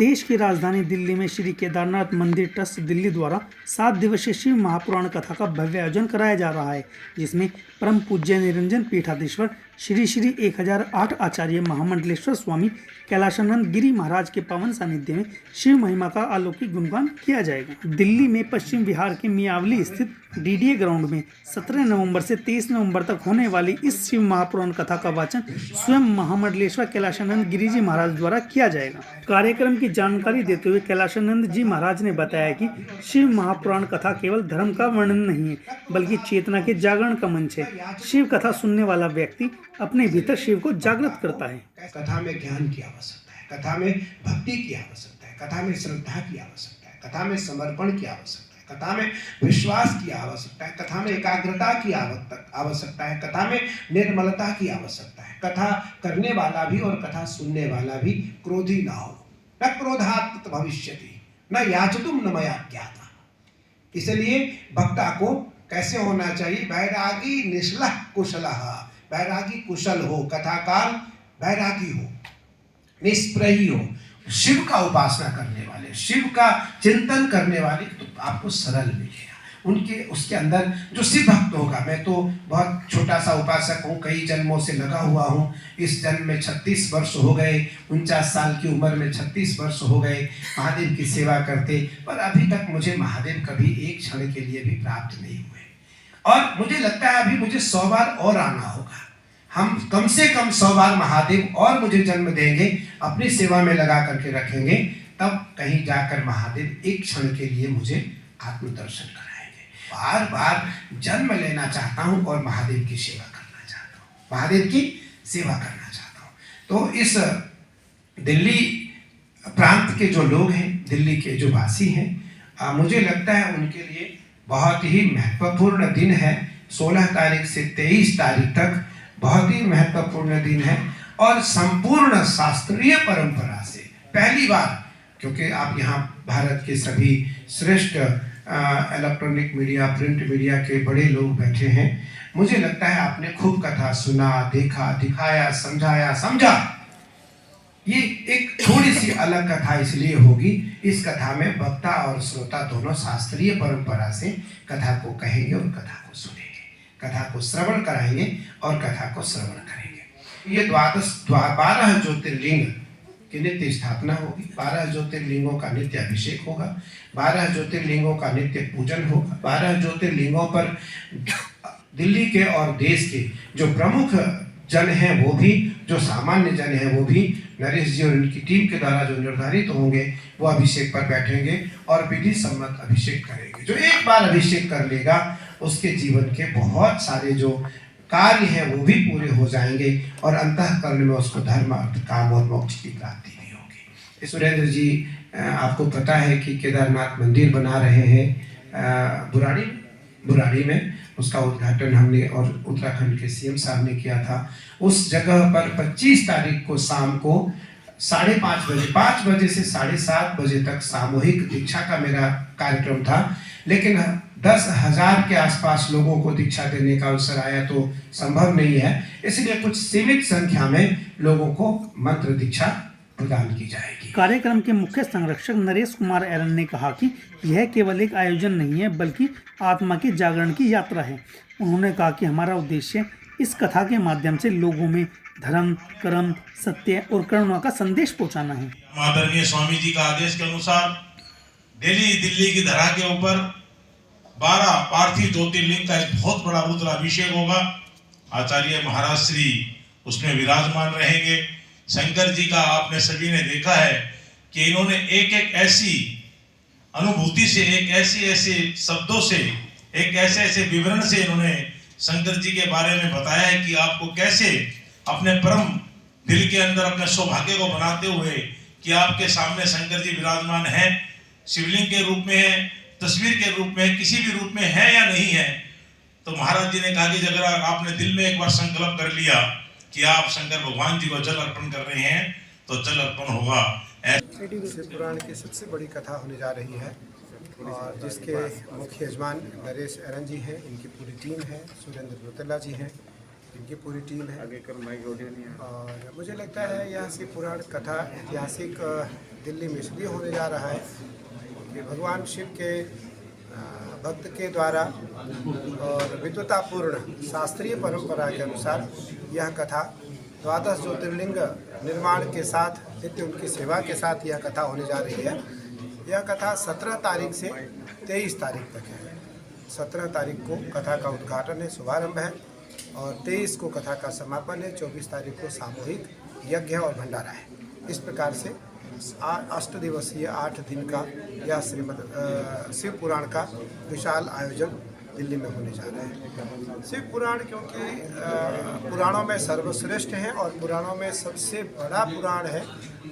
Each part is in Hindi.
देश की राजधानी दिल्ली में श्री केदारनाथ मंदिर ट्रस्ट दिल्ली द्वारा 7 दिवसीय शिव महापुराण कथा का भव्य आयोजन कराया जा रहा है, जिसमें परम पूज्य निरंजन पीठाधीश्वर श्री श्री 1008 आचार्य महामंडलेश्वर स्वामी कैलाशानंद गिरी महाराज के पावन सानिध्य में शिव महिमा का अलौकिक गुणगान किया जाएगा। दिल्ली में पश्चिम बिहार के मियावली स्थित डीडीए ग्राउंड में 17 नवंबर से 23 नवंबर तक होने वाली इस शिव महापुराण कथा का वाचन स्वयं महामंडलेश्वर कैलाशानंद गिरी जी महाराज द्वारा किया जाएगा। कार्यक्रम की जानकारी देते हुए कैलाशानंद जी महाराज ने बताया कि शिव महापुराण कथा केवल धर्म का वर्णन नहीं है, बल्कि चेतना के जागरण का मंच है। शिव कथा सुनने वाला व्यक्ति अपने भीतर शिव को जागृत करता है। कथा में ज्ञान की आवश्यकता है, कथा में भक्ति की आवश्यकता है, कथा में श्रद्धा की आवश्यकता है, कथा में समर्पण की आवश्यकता है, कथा में विश्वास की आवश्यकता है, कथा में एकाग्रता की आवश्यकता है, कथा में निर्मलता की आवश्यकता है। कथा करने वाला भी और कथा सुनने वाला भी क्रोधी ना हो। न क्रोधात् भविष्यति न याचतुम न मया ज्ञाता। इसलिए भक्ता को कैसे होना चाहिए? वैरागी निश्लह कुशलः, वैरागी कुशल हो, कथाकाल वैरागी हो, निष्प्रही हो, शिव का उपासना करने वाले, शिव का चिंतन करने वाले, तो आपको सरल मिलेगा। उसके अंदर जो शिव भक्त होगा, मैं तो बहुत छोटा सा उपासक हूँ, कई जन्मों से लगा हुआ हूँ। इस जन्म में 36 वर्ष हो गए, 49 साल की उम्र में 36 वर्ष हो गए महादेव की सेवा करते, पर अभी तक मुझे महादेव कभी एक क्षण के लिए भी प्राप्त नहीं हुए। और मुझे लगता है अभी मुझे 100 बार और आना होगा। हम कम से कम 100 बार महादेव और मुझे जन्म देंगे, अपनी सेवा में लगा करके रखेंगे, तब कहीं जाकर महादेव एक क्षण के लिए मुझे आत्मदर्शन कराएंगे। बार बार जन्म लेना चाहता हूँ और महादेव की सेवा करना चाहता हूँ, महादेव की सेवा करना चाहता हूँ। तो इस दिल्ली प्रांत के जो लोग हैं, दिल्ली के जो वासी हैं, मुझे लगता है उनके लिए बहुत ही महत्वपूर्ण दिन है। 16 तारीख से 23 तारीख तक बहुत ही महत्वपूर्ण दिन है और संपूर्ण शास्त्रीय परंपरा से पहली बार, क्योंकि आप यहाँ भारत के सभी श्रेष्ठ इलेक्ट्रॉनिक मीडिया, प्रिंट मीडिया के बड़े लोग बैठे हैं, मुझे लगता है आपने खूब कथा सुना, देखा, दिखाया, समझाया, समझा। ये एक थोड़ी सी अलग कथा इसलिए होगी, इस कथा में वक्ता और श्रोता दोनों शास्त्रीय परंपरा से कथा को कहेंगे और कथा को सुनेंगे, कथा को श्रवण कराएंगे और कथा को श्रवण करेंगे। ये 12 ज्योतिर्लिंग की नित्य स्थापना होगी, 12 ज्योतिर्लिंगों का नित्य अभिषेक होगा, 12 ज्योतिर्लिंगों का नित्य पूजन होगा। 12 ज्योतिर्लिंगों पर दिल्ली के और देश के जो प्रमुख जन हैं, वो भी, जो सामान्य जन हैं, वो भी नरेश जी और उनकी टीम के द्वारा जो निर्धारित होंगे, वो अभिषेक पर बैठेंगे और विधि सम्मत अभिषेक करेंगे। जो एक बार अभिषेक कर लेगा, उसके जीवन के बहुत सारे जो कार्य हैं वो भी पूरे हो जाएंगे और अंतःकरण में उसको धर्म, अर्थ, काम और मोक्ष की प्राप्ति भी होगी। सुरेंद्र जी, आपको पता है कि केदारनाथ मंदिर बना रहे हैं बुराड़ी में। उसका उद्घाटन हमने और उत्तराखंड के सीएम साहब ने किया था। उस जगह पर 25 तारीख को शाम को 5:30 बजे, 5 बजे से 7:30 बजे तक सामूहिक दीक्षा का मेरा कार्यक्रम था, लेकिन 10,000 के आसपास लोगों को दीक्षा देने का अवसर आया तो संभव नहीं है, इसलिए कुछ सीमित संख्या में लोगों को मंत्र दीक्षा प्रदान की जाएगी। कार्यक्रम के मुख्य संरक्षक नरेश कुमार एरन ने कहा कि यह केवल एक आयोजन नहीं है, बल्कि आत्मा के जागरण की यात्रा है। उन्होंने कहा कि हमारा उद्देश्य इस कथा के माध्यम से लोगों में धर्म, कर्म, सत्य और करुणा का संदेश पहुंचाना है। आदरणीय स्वामी जी का आदेश के अनुसार दिल्ली की धरा के ऊपर 12 पार्थिव ज्योतिर्लिंग का एक बहुत बड़ा रुद्राभिषेक होगा। आचार्य महाराज श्री उसमें विराजमान रहेंगे। शंकर जी का आपने सभी ने देखा है कि इन्होंने एक एक ऐसी अनुभूति से, एक ऐसे शब्दों से, एक ऐसे विवरण से इन्होंने शंकर जी के बारे में बताया है कि आपको कैसे अपने परम दिल के अंदर अपने सौभाग्य को बनाते हुए कि आपके सामने शंकर जी विराजमान है, शिवलिंग के रूप में है, तस्वीर के रूप में, किसी भी रूप में है या नहीं है। तो महाराज जी ने कहा कि अगर आपने दिल में एक बार संकल्प कर लिया कि आप शंकर भगवान जी को जल अर्पण कर रहे हैं, तो जल अर्पण होगा। शिव पुराण की सबसे बड़ी कथा होने जा रही है और जिसके मुख्य यजमान नरेश एरन जी हैं, इनकी पूरी टीम है, सुरेंद्र रोतेला जी हैं, इनकी पूरी टीम है। और मुझे लगता है यह शिव पुराण कथा ऐतिहासिक दिल्ली में इसलिए होने जा रहा है कि भगवान शिव के भक्त के द्वारा और विद्वतापूर्ण शास्त्रीय परंपरा के अनुसार यह कथा 12 ज्योतिर्लिंग निर्माण के साथ नित्य उनकी सेवा के साथ यह कथा होने जा रही है। यह कथा 17 तारीख से 23 तारीख तक है। 17 तारीख को कथा का उद्घाटन है, शुभारंभ है, और 23 को कथा का समापन है। 24 तारीख को सामूहिक यज्ञ और भंडारा है। इस प्रकार से 8 दिवसीय 8 दिन का यह श्रीमद् शिव पुराण का विशाल आयोजन दिल्ली में होने जा रहा है। शिव पुराण क्योंकि पुराणों में सर्वश्रेष्ठ है और पुराणों में सबसे बड़ा पुराण है,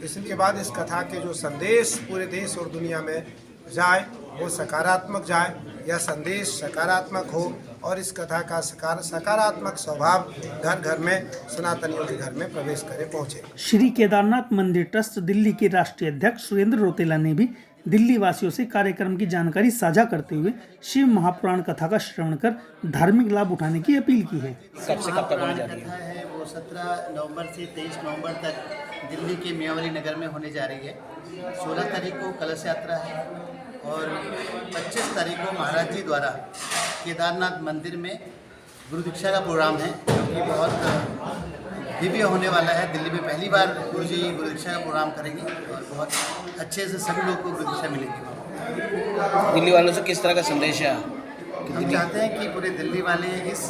इसके बाद इस कथा के जो संदेश पूरे देश और दुनिया में जाए वो सकारात्मक जाए, यह संदेश सकारात्मक हो और इस कथा का सकारात्मक स्वभाव घर घर में सनातनियों के घर में प्रवेश करे, पहुँचे। श्री केदारनाथ मंदिर ट्रस्ट दिल्ली के राष्ट्रीय अध्यक्ष सुरेंद्र रोतेला ने भी दिल्ली वासियों से कार्यक्रम की जानकारी साझा करते हुए शिव महापुराण कथा का श्रवण कर धार्मिक लाभ उठाने की अपील की है। सबसे महापुराण कथा है वो 17 नवंबर से 23 नवंबर तक दिल्ली के मियावली नगर में होने जा रही है। 16 तारीख को कलश यात्रा है और 25 तारीख को महाराज जी द्वारा केदारनाथ मंदिर में गुरु दीक्षा का प्रोग्राम है, जो कि बहुत दिव्य होने वाला है। दिल्ली में पहली बार गुरु जी गुरु दीक्षा का प्रोग्राम करेंगे और बहुत अच्छे से सभी लोग को गुरु दीक्षा मिलेगी। दिल्ली वालों से किस तरह का संदेश है? हम चाहते हैं कि पूरे दिल्ली वाले इस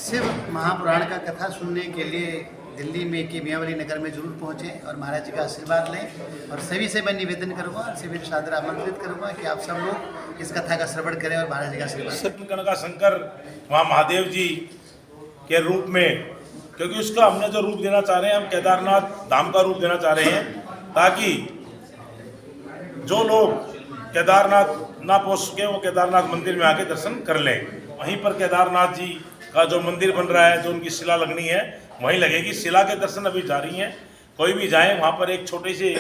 शिव महापुराण का कथा सुनने के लिए दिल्ली में के मियावली नगर में जरूर पहुँचे और महाराज जी का आशीर्वाद लें। और सभी से मैं निवेदन करूँगा, सभी सादर आमंत्रित करूँगा कि आप सब लोग इस कथा का श्रवण करें और महाराज जी का आशीर्वाद। का शंकर वहाँ महादेव जी के रूप में, क्योंकि उसका हमने जो रूप देना चाह रहे हैं, हम केदारनाथ धाम का रूप देना चाह रहे हैं, ताकि जो लोग केदारनाथ ना पहुँच सके वो केदारनाथ मंदिर में आके दर्शन कर लें। वहीं पर केदारनाथ जी का जो मंदिर बन रहा है, जो उनकी शिला लगनी है, वहीं लगेगी। शिला के दर्शन अभी जारी हैं, कोई भी जाए। वहाँ पर एक छोटे से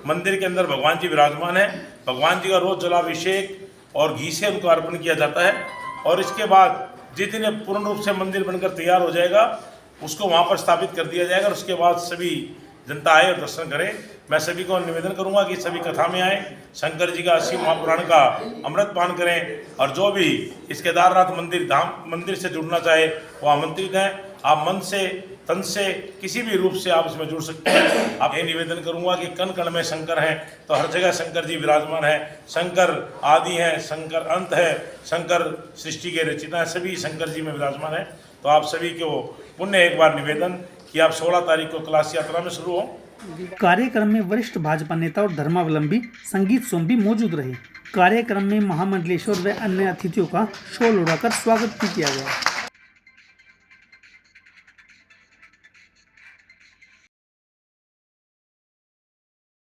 मंदिर के अंदर भगवान जी विराजमान है। भगवान जी का रोज जलाभिषेक और घी से उनको अर्पण किया जाता है। और इसके बाद जिस दिन पूर्ण रूप से मंदिर बनकर तैयार हो जाएगा, उसको वहाँ पर स्थापित कर दिया जाएगा और उसके बाद सभी जनता आए और दर्शन करें। मैं सभी को निवेदन करूंगा कि सभी कथा में आए, शंकर जी का शिव महापुराण का अमृत पान करें और जो भी इस केदारनाथ मंदिर से जुड़ना चाहे वो आमंत्रित हैं। आप मन से, तन से, किसी भी रूप से आप इसमें जुड़ सकते हैं। आप ये निवेदन करूंगा कि कण कण में शंकर हैं, तो हर जगह शंकर जी विराजमान है। शंकर आदि हैं, शंकर अंत है, शंकर सृष्टि के रचिता है, सभी शंकर जी में विराजमान है। तो आप सभी को पुण्य एक बार निवेदन कि आप 16 तारीख को कलश यात्रा में शुरू हो। कार्यक्रम में वरिष्ठ भाजपा नेता और धर्मावलंबी संगीत सोम भी मौजूद रहे। कार्यक्रम में महामंडलेश्वर व अन्य अतिथियों का शॉल उड़ाकर स्वागत भी किया गया।